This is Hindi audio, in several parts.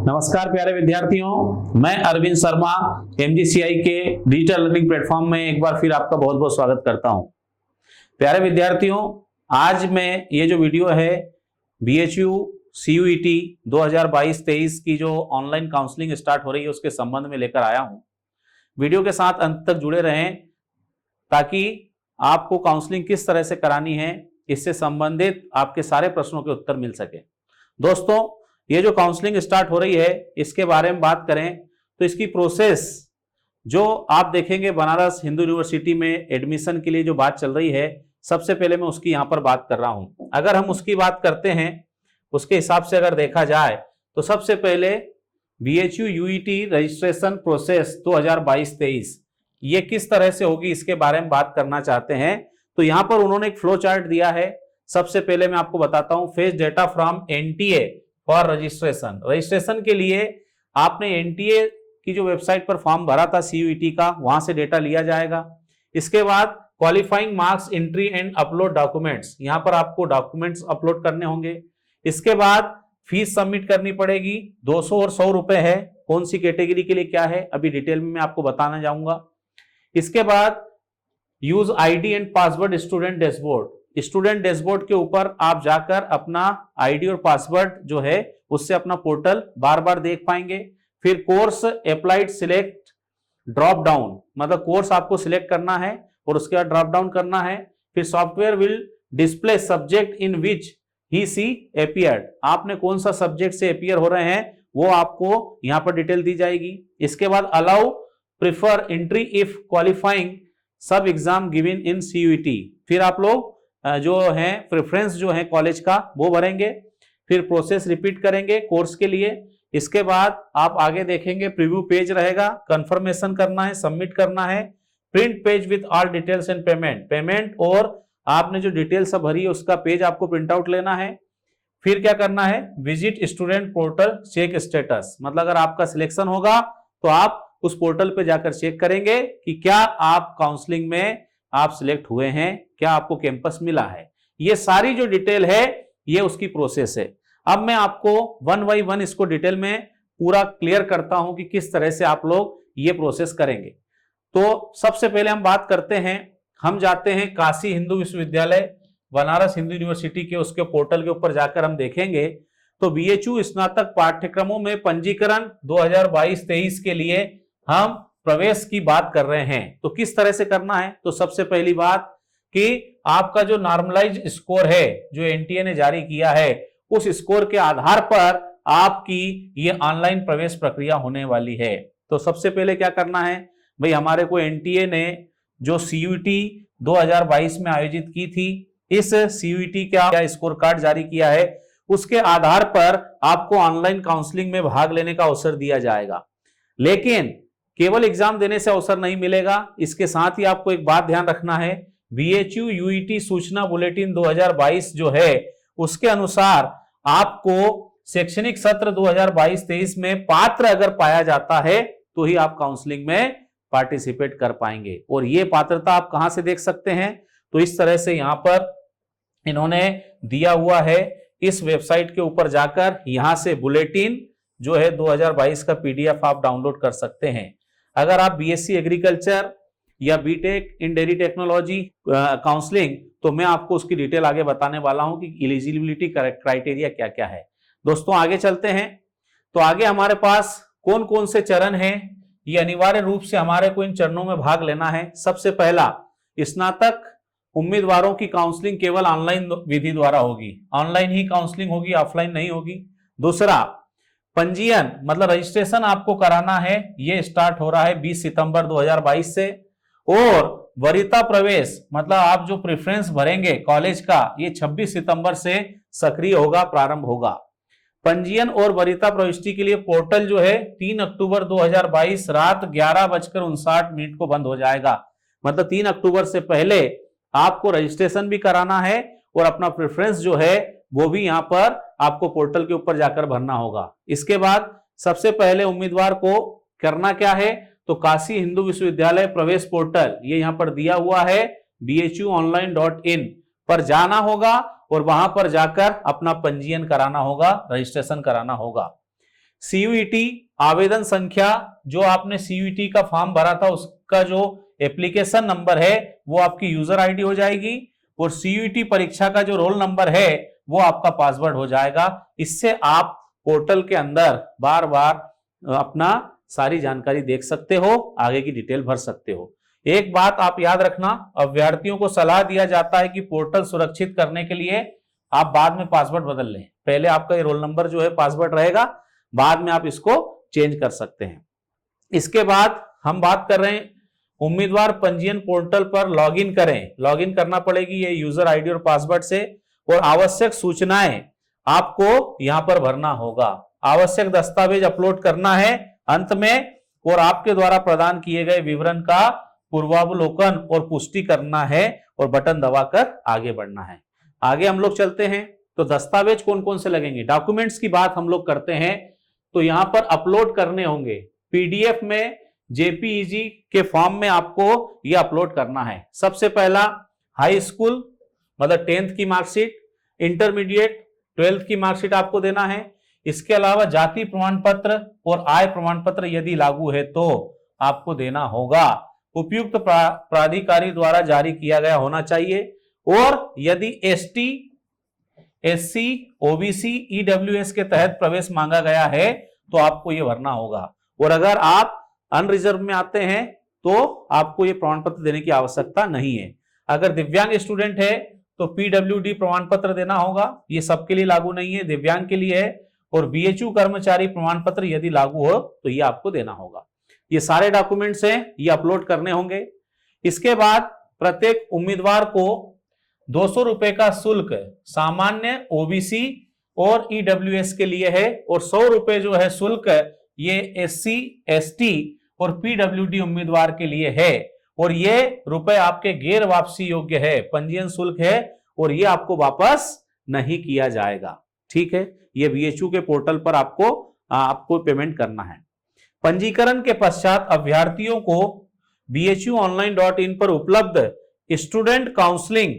नमस्कार प्यारे विद्यार्थियों, मैं अरविंद शर्मा एमजीसीआई के डिजिटल लर्निंग प्लेटफॉर्म में एक बार फिर आपका बहुत बहुत स्वागत करता हूं। प्यारे विद्यार्थियों, आज मैं ये जो वीडियो है बीएचयू सीयूईटी 2022-23 की जो ऑनलाइन काउंसलिंग स्टार्ट हो रही है उसके संबंध में लेकर आया हूं। वीडियो के साथ अंत तक जुड़े रहें ताकि आपको काउंसलिंग किस तरह से करानी है इससे संबंधित आपके सारे प्रश्नों के उत्तर मिल सके। दोस्तों, ये जो काउंसलिंग स्टार्ट हो रही है इसके बारे में बात करें तो इसकी प्रोसेस जो आप देखेंगे बनारस हिंदू यूनिवर्सिटी में एडमिशन के लिए जो बात चल रही है, सबसे पहले मैं उसकी यहां पर बात कर रहा हूं। अगर हम उसकी बात करते हैं उसके हिसाब से अगर देखा जाए तो सबसे पहले बीएचयू यूईटी रजिस्ट्रेशन प्रोसेस 2022-23 ये किस तरह से होगी इसके बारे में बात करना चाहते हैं। तो यहां पर उन्होंने एक फ्लो चार्ट दिया है। सबसे पहले मैं आपको बताता हूं, fetch data from NTA for registration के लिए आपने एनटीए की जो वेबसाइट पर फॉर्म भरा था सीयूईटी का, वहां से डेटा लिया जाएगा। इसके बाद qualifying marks entry and upload documents, यहां पर आपको डॉक्यूमेंट्स अपलोड करने होंगे। इसके बाद फीस सबमिट करनी पड़ेगी, 200 और 100 रुपए है। कौन सी कैटेगरी के लिए क्या है अभी डिटेल में मैं आपको बताना जाऊंगा। इसके बाद use ID and password student dashboard, student dashboard के ऊपर आप जाकर अपना आईडी और पासवर्ड जो है उससे अपना पोर्टल बार बार देख पाएंगे। फिर course applied select drop down, मतलब कोर्स आपको सिलेक्ट करना है और उसके बाद ड्रॉप डाउन करना है। फिर software will display subject in which he she appeared, आपने कौन सा सब्जेक्ट से अपीयर हो रहे हैं वो आपको यहां पर डिटेल दी जाएगी। इसके बाद allow prefer entry if qualifying सब एग्जाम गिवन इन सीयूईटी, फिर आप लोग जो है प्रेफरेंस जो है कॉलेज का वो भरेंगे। फिर प्रोसेस रिपीट करेंगे कोर्स के लिए। इसके बाद आप आगे देखेंगे प्रीव्यू पेज रहेगा, कंफर्मेशन करना है, सबमिट करना है। Print page with all details and payment और आपने जो डिटेल सब भरी है उसका पेज आपको प्रिंट आउट लेना है। फिर क्या करना है, visit student portal check status, मतलब अगर आपका सिलेक्शन होगा तो आप उस पोर्टल पे जाकर चेक करेंगे कि क्या आप काउंसलिंग में आप सिलेक्ट हुए हैं, क्या आपको कैंपस मिला है। ये सारी जो डिटेल है ये उसकी प्रोसेस है। अब मैं आपको वन बाई वन इसको डिटेल में पूरा क्लियर करता हूं कि किस तरह से आप लोग ये प्रोसेस करेंगे। तो सबसे पहले हम बात करते हैं, हम जाते हैं काशी हिंदू विश्वविद्यालय बनारस हिंदू यूनिवर्सिटी के उसके पोर्टल के ऊपर जाकर हम देखेंगे तो बीएचयू स्नातक पाठ्यक्रमों में पंजीकरण 2022-23 के लिए हम प्रवेश की बात कर रहे हैं। तो किस तरह से करना है, तो सबसे पहली बात कि आपका जो नॉर्मलाइज स्कोर है जो एनटीए ने जारी किया है उस स्कोर के आधार पर आपकी ये ऑनलाइन प्रवेश प्रक्रिया होने वाली है। तो सबसे पहले क्या करना है भाई, हमारे को एनटीए ने जो सीयूईटी 2022 में आयोजित की थी, इस सीयूईटी का स्कोर कार्ड जारी किया है, उसके आधार पर आपको ऑनलाइन काउंसलिंग में भाग लेने का अवसर दिया जाएगा। लेकिन केवल एग्जाम देने से अवसर नहीं मिलेगा, इसके साथ ही आपको एक बात ध्यान रखना है, बीएचयू यूईटी सूचना बुलेटिन 2022 जो है उसके अनुसार आपको शैक्षणिक सत्र 2022-23 में पात्र अगर पाया जाता है तो ही आप काउंसलिंग में पार्टिसिपेट कर पाएंगे। और ये पात्रता आप कहां से देख सकते हैं, तो इस तरह से यहां पर इन्होंने दिया हुआ है, इस वेबसाइट के ऊपर जाकर यहां से बुलेटिन जो है 2022 का पीडीएफ आप डाउनलोड कर सकते हैं। अगर आप बीएससी एग्रीकल्चर या बीटेक इन डेयरी टेक्नोलॉजी काउंसलिंग, तो मैं आपको उसकी डिटेल आगे बताने वाला हूं कि एलिजिबिलिटी क्राइटेरिया क्या क्या है। दोस्तों आगे चलते हैं, तो आगे हमारे पास कौन कौन से चरण हैं, ये अनिवार्य रूप से हमारे को इन चरणों में भाग लेना है। सबसे पहला, स्नातक उम्मीदवारों की काउंसलिंग केवल ऑनलाइन विधि द्वारा होगी, ऑनलाइन ही काउंसलिंग होगी, ऑफलाइन नहीं होगी। दूसरा, पंजीयन मतलब रजिस्ट्रेशन आपको कराना है, ये स्टार्ट हो रहा है 20 सितंबर 2022 से। और वरीयता प्रवेश मतलब आप जो प्रेफरेंस भरेंगे कॉलेज का, ये 26 सितंबर से सक्रिय होगा, प्रारंभ होगा। पंजीयन और वरीयता प्रविष्टि के लिए पोर्टल जो है 3 अक्टूबर 2022 रात 11:59 को बंद हो जाएगा। मतलब 3 अक्टूबर से पहले आपको रजिस्ट्रेशन भी कराना है और अपना प्रेफरेंस जो है वो भी यहां पर आपको पोर्टल के ऊपर जाकर भरना होगा। इसके बाद सबसे पहले उम्मीदवार को करना क्या है, तो काशी हिंदू विश्वविद्यालय प्रवेश पोर्टल ये यहां पर दिया हुआ है bhuonline.in पर जाना होगा और वहां पर जाकर अपना पंजीयन कराना होगा, रजिस्ट्रेशन कराना होगा। CUET आवेदन संख्या, जो आपने CUET का फॉर्म भरा था उसका जो एप्लीकेशन नंबर है वो आपकी यूजर आईडी हो जाएगी, और CUET परीक्षा का जो रोल नंबर है वो आपका पासवर्ड हो जाएगा। इससे आप पोर्टल के अंदर बार बार अपना सारी जानकारी देख सकते हो, आगे की डिटेल भर सकते हो। एक बात आप याद रखना, अभ्यर्थियों को सलाह दिया जाता है कि पोर्टल सुरक्षित करने के लिए आप बाद में पासवर्ड बदल लें। पहले आपका ये रोल नंबर जो है पासवर्ड रहेगा, बाद में आप इसको चेंज कर सकते हैं। इसके बाद हम बात कर रहे हैं उम्मीदवार पंजीयन पोर्टल पर लॉगिन करें। लॉगिन करना पड़ेगी ये यूजर आईडी और पासवर्ड से, और आवश्यक सूचनाएं आपको यहां पर भरना होगा। आवश्यक दस्तावेज अपलोड करना है अंत में, और आपके द्वारा प्रदान किए गए विवरण का पूर्वावलोकन और पुष्टि करना है, और बटन दबाकर आगे बढ़ना है। आगे हम लोग चलते हैं तो दस्तावेज कौन कौन से लगेंगे। डॉक्यूमेंट्स की बात हम लोग करते हैं तो यहां पर अपलोड करने होंगे। PDF में, JPEG के फॉर्म में आपको यह अपलोड करना है। सबसे पहला हाई स्कूल मतलब 10th की मार्कशीट, इंटरमीडिएट 12th की मार्कशीट आपको देना है। इसके अलावा जाति प्रमाण पत्र और आय प्रमाण पत्र यदि लागू है तो आपको देना होगा। उपयुक्त प्राधिकारी द्वारा जारी किया गया होना चाहिए, और यदि ST, SC, OBC, EWS के तहत प्रवेश मांगा गया है तो आपको ये भरना होगा। और अगर आप अनरिजर्व में आते हैं तो आपको ये प्रमाण पत्र देने की आवश्यकता नहीं है। अगर दिव्यांग स्टूडेंट है तो PWD प्रमाण पत्र देना होगा, ये सबके लिए लागू नहीं है, दिव्यांग के लिए है। और BHU कर्मचारी प्रमाण पत्र यदि लागू हो तो ये आपको देना होगा। ये सारे डॉक्यूमेंट्स हैं, ये अपलोड करने होंगे। इसके बाद प्रत्येक उम्मीदवार को 200 रुपए का शुल्क सामान्य OBC और EWS के लिए है, और 100 रुपए जो है शुल्क ये SC, ST और PWD उम्मीदवार के लिए है। और ये रुपए आपके गैर वापसी योग्य है, पंजीयन शुल्क है, और ये आपको वापस नहीं किया जाएगा। ठीक है, ये BHU के पोर्टल पर आपको पेमेंट करना है। पंजीकरण के पश्चात अभ्यर्थियों को bhuonline.in पर उपलब्ध स्टूडेंट काउंसलिंग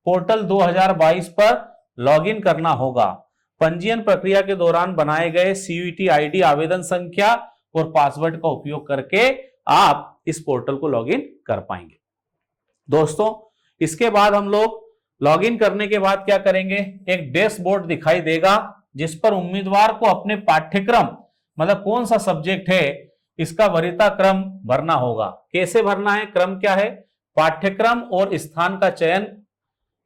पोर्टल 2022 पर लॉगिन करना होगा। पंजीयन प्रक्रिया के दौरान बनाए गए CUET आईडी, आवेदन संख्या और पासवर्ड का उपयोग करके आप इस पोर्टल को लॉगिन कर पाएंगे। दोस्तों, इसके बाद हम लोग लॉगिन करने के बाद क्या करेंगे, एक डैशबोर्ड दिखाई देगा जिस पर उम्मीदवार को अपने पाठ्यक्रम मतलब कौन सा सब्जेक्ट है इसका वरीयता क्रम भरना होगा। कैसे भरना है, क्रम क्या है, पाठ्यक्रम और स्थान का चयन।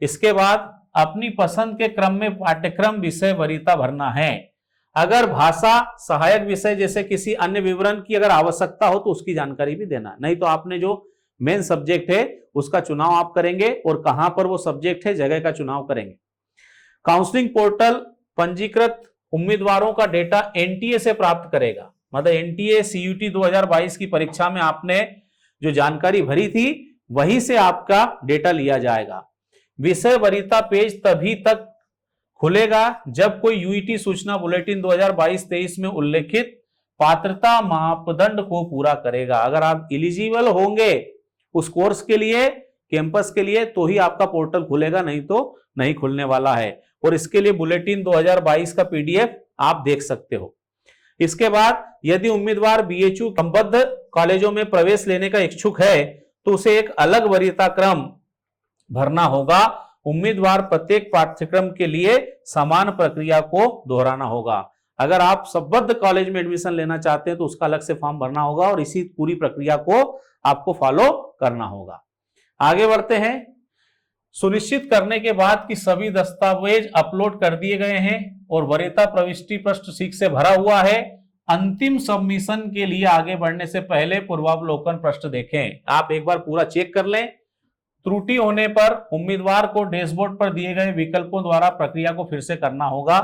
इसके बाद अपनी पसंद के क्रम में पाठ्यक्रम, विषय, वरीयता भरना है। अगर भाषा सहायक विषय जैसे किसी अन्य विवरण की अगर आवश्यकता हो तो उसकी जानकारी भी देना, नहीं तो आपने जो मेन सब्जेक्ट है उसका चुनाव आप करेंगे, और कहां पर वो सब्जेक्ट है जगह का चुनाव करेंगे। काउंसलिंग पोर्टल पंजीकृत उम्मीदवारों का डेटा NTA से प्राप्त करेगा। मतलब NTA CUET 2022 की परीक्षा में आपने जो जानकारी भरी थी वहीं से आपका डेटा लिया जाएगा। विषय वरीयता पेज तभी तक खुलेगा जब कोई UET सूचना बुलेटिन 2022-23 में उल्लेखित पात्रता मापदंड को पूरा करेगा। अगर आप एलिजिबल होंगे उस कोर्स के लिए, कैंपस के लिए, तो ही आपका पोर्टल खुलेगा, नहीं तो नहीं खुलने वाला है। और इसके लिए बुलेटिन 2022 का PDF आप देख सकते हो। इसके बाद यदि उम्मीदवार BHU संबद्ध कॉलेजों में प्रवेश लेने का इच्छुक है तो उसे एक अलग वरीयता क्रम भरना होगा। उम्मीदवार प्रत्येक पाठ्यक्रम के लिए समान प्रक्रिया को दोहराना होगा। अगर आप संबद्ध कॉलेज में एडमिशन लेना चाहते हैं तो उसका अलग से फॉर्म भरना होगा, और इसी पूरी प्रक्रिया को आपको फॉलो करना होगा। आगे बढ़ते हैं। सुनिश्चित करने के बाद कि सभी दस्तावेज अपलोड कर दिए गए हैं और वरीयता प्रविष्टि पृष्ठ ठीक से भरा हुआ है, अंतिम सबमिशन के लिए आगे बढ़ने से पहले पूर्वावलोकन पृष्ठ देखें। आप एक बार पूरा चेक कर लें। त्रुटि होने पर उम्मीदवार को डैशबोर्ड पर दिए गए विकल्पों द्वारा प्रक्रिया को फिर से करना होगा।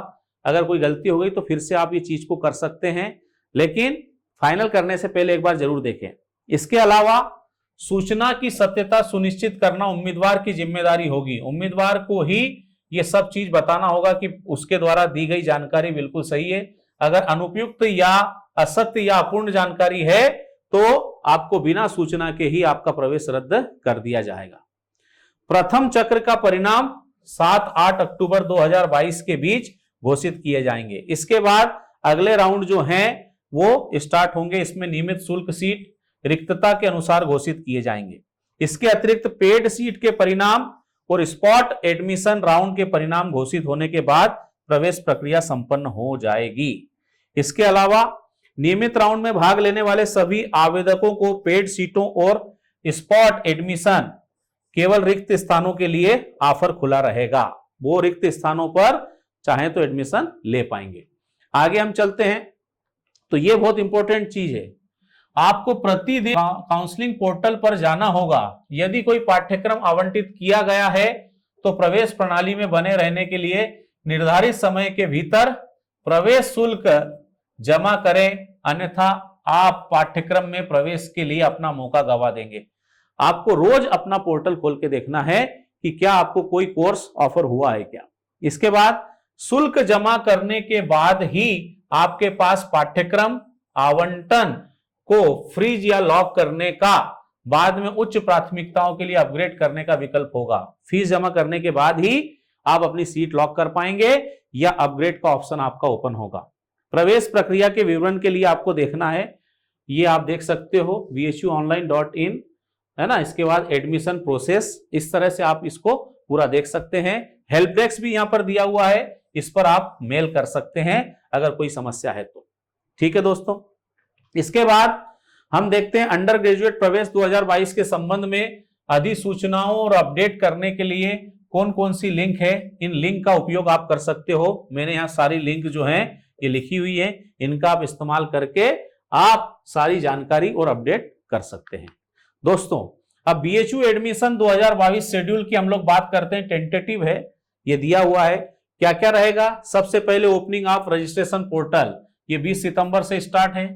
अगर कोई गलती हो गई तो फिर से आप ये चीज को कर सकते हैं, लेकिन फाइनल करने से पहले एक बार जरूर देखें। इसके अलावा सूचना की सत्यता सुनिश्चित करना उम्मीदवार की जिम्मेदारी होगी। उम्मीदवार को ही ये सब चीज बताना होगा कि उसके द्वारा दी गई जानकारी बिल्कुल सही है। अगर अनुपयुक्त या असत्य या अपूर्ण जानकारी है तो आपको बिना सूचना के ही आपका प्रवेश रद्द कर दिया जाएगा। प्रथम चक्र का परिणाम 7-8 अक्टूबर 2022 के बीच घोषित किए जाएंगे। इसके बाद अगले राउंड जो हैं वो स्टार्ट होंगे। इसमें नियमित शुल्क सीट रिक्तता के अनुसार घोषित किए जाएंगे। इसके अतिरिक्त पेड सीट के परिणाम और स्पॉट एडमिशन राउंड के परिणाम घोषित होने के बाद प्रवेश प्रक्रिया संपन्न हो जाएगी। इसके अलावा नियमित राउंड में भाग लेने वाले सभी आवेदकों को पेड सीटों और स्पॉट एडमिशन केवल रिक्त स्थानों के लिए ऑफर खुला रहेगा। वो रिक्त स्थानों पर चाहे तो एडमिशन ले पाएंगे। आगे हम चलते हैं। तो ये बहुत इंपॉर्टेंट चीज है, आपको प्रतिदिन काउंसलिंग पोर्टल पर जाना होगा। यदि कोई पाठ्यक्रम आवंटित किया गया है तो प्रवेश प्रणाली में बने रहने के लिए निर्धारित समय के भीतर प्रवेश शुल्क जमा करें, अन्यथा आप पाठ्यक्रम में प्रवेश के लिए अपना मौका गंवा देंगे। आपको रोज अपना पोर्टल खोल के देखना है कि क्या आपको कोई कोर्स ऑफर हुआ है क्या। इसके बाद शुल्क जमा करने के बाद ही आपके पास पाठ्यक्रम आवंटन को फ्रीज या लॉक करने का, बाद में उच्च प्राथमिकताओं के लिए अपग्रेड करने का विकल्प होगा। फीस जमा करने के बाद ही आप अपनी सीट लॉक कर पाएंगे या अपग्रेड का ऑप्शन आपका ओपन होगा। प्रवेश प्रक्रिया के विवरण के लिए आपको देखना है, ये आप देख सकते हो bhuonline.in है ना। इसके बाद एडमिशन प्रोसेस, इस तरह से आप इसको पूरा देख सकते हैं। हेल्प डेस्क भी यहां पर दिया हुआ है, इस पर आप मेल कर सकते हैं अगर कोई समस्या है तो। ठीक है दोस्तों, इसके बाद हम देखते हैं अंडर ग्रेजुएट प्रवेश 2022 के संबंध में अधिसूचनाओं और अपडेट करने के लिए कौन कौन सी लिंक है। इन लिंक का उपयोग आप कर सकते हो। मैंने यहाँ सारी लिंक जो है ये लिखी हुई है, इनका आप इस्तेमाल करके आप सारी जानकारी और अपडेट कर सकते हैं। दोस्तों अब BHU एडमिशन 2022 शेड्यूल की हम लोग बात करते हैं। टेंटेटिव है, ये दिया हुआ है क्या क्या रहेगा। सबसे पहले ओपनिंग ऑफ रजिस्ट्रेशन पोर्टल, ये 20 सितंबर से स्टार्ट है।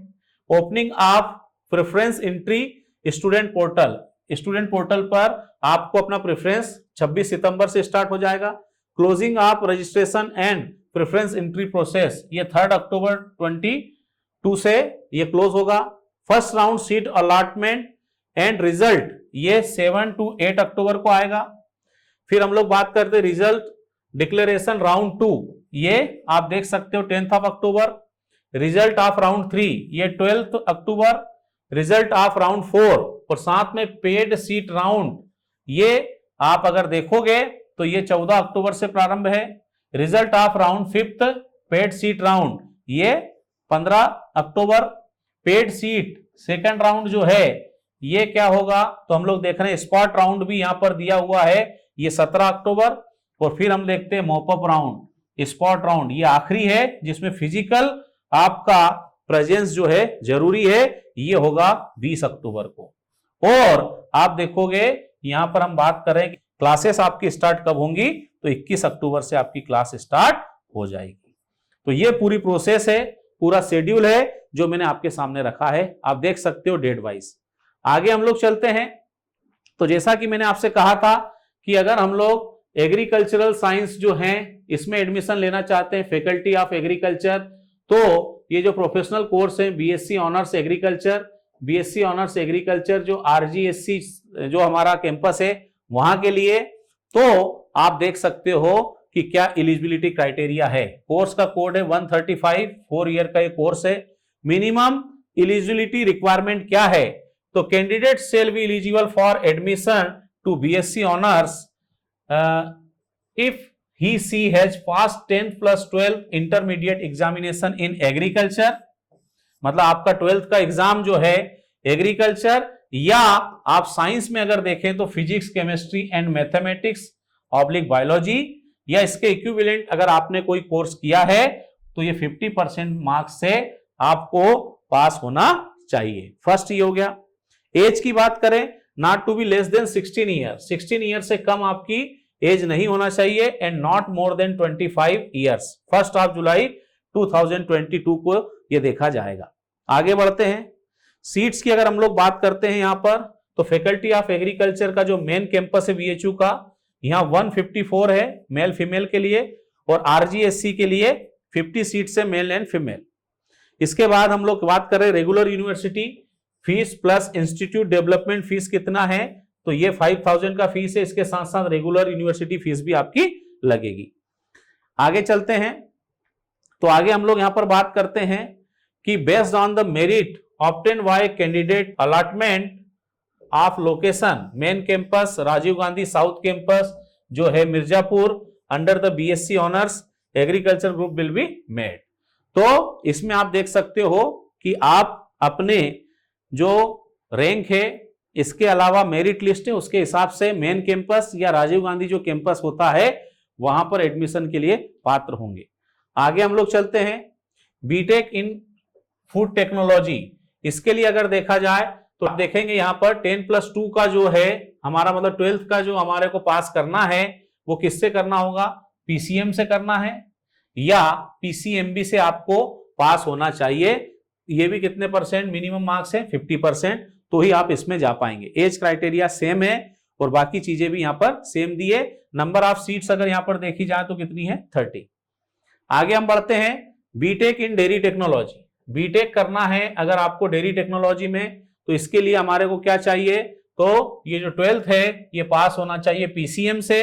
Opening of preference entry student portal, student portal पर आपको अपना प्रेफरेंस 26 सितंबर से स्टार्ट हो जाएगा। Closing of registration and preference entry process, ये 3 अक्टूबर 2022 से ये क्लोज होगा। First round seat allotment and result, ये 7 to 8 अक्टूबर को आएगा। फिर हम लोग बात करते हैं रिजल्ट डिक्लेरेशन राउंड 2, ये आप देख सकते हो 10 अक्टूबर। रिजल्ट ऑफ राउंड 3 ये 12 अक्टूबर। रिजल्ट ऑफ राउंड 4 और साथ में पेड सीट राउंड, ये आप अगर देखोगे तो ये 14 अक्टूबर से प्रारंभ है। Result of round 5 paid seat round, ये 15 अक्टूबर। पेड सीट सेकंड राउंड जो है ये क्या होगा, तो हम लोग देख रहे हैं स्पॉट राउंड भी यहां पर दिया हुआ है, ये 17 अक्टूबर। और फिर हम देखते हैं मॉपअप राउंड, स्पॉट राउंड, ये आखिरी है जिसमें फिजिकल आपका प्रेजेंस जो है जरूरी है, ये होगा 20 अक्टूबर को। और आप देखोगे यहां पर हम बात करें क्लासेस आपकी स्टार्ट कब होंगी, तो 21 अक्टूबर से आपकी क्लास स्टार्ट हो जाएगी। तो ये पूरी प्रोसेस है, पूरा शेड्यूल है जो मैंने आपके सामने रखा है, आप देख सकते हो डेट वाइज। आगे हम लोग चलते हैं। तो जैसा कि मैंने आपसे कहा था कि अगर हम लोग एग्रीकल्चरल साइंस जो हैं इसमें एडमिशन लेना चाहते हैं, फैकल्टी ऑफ एग्रीकल्चर, तो ये जो प्रोफेशनल कोर्स है BSc honours agriculture, BSc honours agriculture जो RGSC जो हमारा कैंपस है वहां के लिए, तो आप देख सकते हो कि क्या एलिजिबिलिटी क्राइटेरिया है। कोर्स का कोड है 135, 4 ईयर का ये कोर्स है। मिनिमम एलिजिबिलिटी रिक्वायरमेंट क्या है, तो candidate shall be eligible for admission to BSc honours if he she has passed 10 plus 12 intermediate examination in agriculture, मतलब आपका 12th का एग्जाम जो है एग्रीकल्चर, या आप साइंस में अगर देखें तो physics, chemistry and mathematics oblique biology, या इसके इक्विवेलेंट अगर आपने कोई कोर्स किया है तो ये 50% मार्क्स से आपको पास होना चाहिए। फर्स्ट ये हो गया। एज की बात करें, not to be less than 16 year, 16 year से कम आपकी एज नहीं होना चाहिए, and not more than 25 years. 1 जुलाई 2022 को ये देखा जाएगा। आगे बढ़ते हैं। सीट्स की अगर हम लोग बात करते हैं यहां पर, तो फैकल्टी ऑफ एग्रीकल्चर का जो मेन कैंपस है BHU का, यहां 154 है मेल फीमेल के लिए, और RGSC के लिए 50 सीट्स है मेल एंड फीमेल। इसके बाद हम लोग बात कर रहे हैं regular university fees plus institute development fees कितना है, तो ये 5000 का फीस है। इसके साथ साथ रेगुलर यूनिवर्सिटी फीस भी आपकी लगेगी। आगे चलते हैं। तो आगे हम लोग यहां पर बात करते हैं कि based on the merit obtain by candidate allotment of location main campus Rajiv Gandhi south campus जो है Mirzapur under the BSc honours agriculture group will be made. तो इसमें आप देख सकते हो कि आप अपने जो रैंक है इसके अलावा मेरिट लिस्ट है उसके हिसाब से मेन कैंपस या राजीव गांधी जो कैंपस होता है वहां पर एडमिशन के लिए पात्र होंगे। आगे हम लोग चलते हैं बीटेक इन फूड टेक्नोलॉजी। इसके लिए अगर देखा जाए तो आप देखेंगे यहां पर 10+2 का जो है हमारा मतलब 12th का जो हमारे को पास करना है वो किससे करना होगा, पीसीएम से करना है या पीसीएमबी से आपको पास होना चाहिए। ये भी कितने परसेंट मिनिमम मार्क्स है 50%, तो ही आप इसमें जा पाएंगे। एज क्राइटेरिया सेम है और बाकी चीजें भी यहां पर सेम दिए। नंबर ऑफ सीट्स अगर यहां पर देखी जाए तो कितनी है 30। आगे हम बढ़ते हैं बीटेक इन डेयरी टेक्नोलॉजी। बीटेक करना है अगर आपको डेयरी टेक्नोलॉजी में तो इसके लिए हमारे को क्या चाहिए, तो ये जो 12th है ये पास होना चाहिए पीसीएम से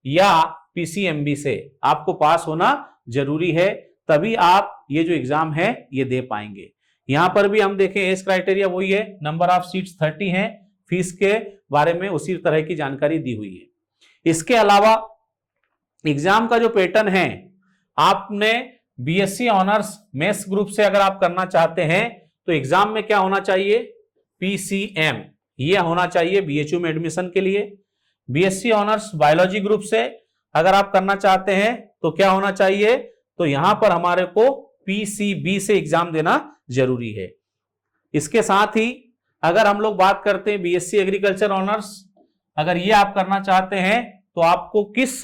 या पीसीएमबी से, आपको पास होना जरूरी है, तभी आप ये जो एग्जाम है ये दे पाएंगे। यहां पर भी हम देखें एज क्राइटेरिया वही है, नंबर ऑफ सीट्स 30 हैं, फीस के बारे में उसी तरह की जानकारी दी हुई है। इसके अलावा एग्जाम का जो पैटर्न है, आपने बीएससी ऑनर्स मैथ्स ग्रुप से अगर आप करना चाहते हैं तो एग्जाम में क्या होना चाहिए, पीसीएम ये होना चाहिए बीएचयू में एडमिशन के लिए। बीएससी ऑनर्स बायोलॉजी ग्रुप से अगर आप करना चाहते हैं तो क्या होना चाहिए, तो यहां पर हमारे को पीसीबी से एग्जाम देना जरूरी है। इसके साथ ही अगर हम लोग बात करते हैं बीएससी एग्रीकल्चर ऑनर्स, अगर ये आप करना चाहते हैं तो आपको किस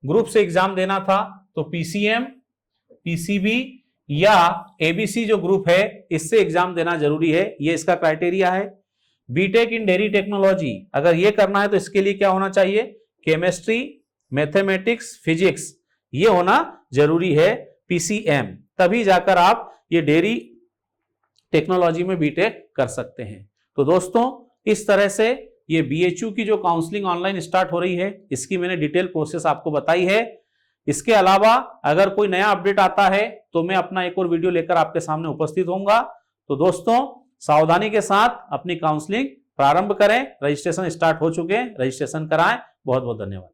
ग्रुप से एग्जाम देना था, तो पीसीएम, पीसीबी या एबीसी जो ग्रुप है इससे एग्जाम देना जरूरी है, ये इसका क्राइटेरिया है। बीटेक इन डेयरी टेक्नोलॉजी अगर ये करना है तो इसके लिए क्या होना चाहिए, केमिस्ट्री, मैथमेटिक्स, फिजिक्स ये होना जरूरी है पीसीएम, तभी जाकर आप ये डेयरी टेक्नोलॉजी में बीटेक कर सकते हैं। तो दोस्तों इस तरह से ये बीएचयू की जो काउंसलिंग ऑनलाइन स्टार्ट हो रही है इसकी मैंने डिटेल प्रोसेस आपको बताई है। इसके अलावा अगर कोई नया अपडेट आता है तो मैं अपना एक और वीडियो लेकर आपके सामने उपस्थित होऊंगा। तो दोस्तों सावधानी के साथ अपनी काउंसलिंग प्रारंभ करें, रजिस्ट्रेशन स्टार्ट हो चुके हैं, रजिस्ट्रेशन कराएं। बहुत बहुत धन्यवाद।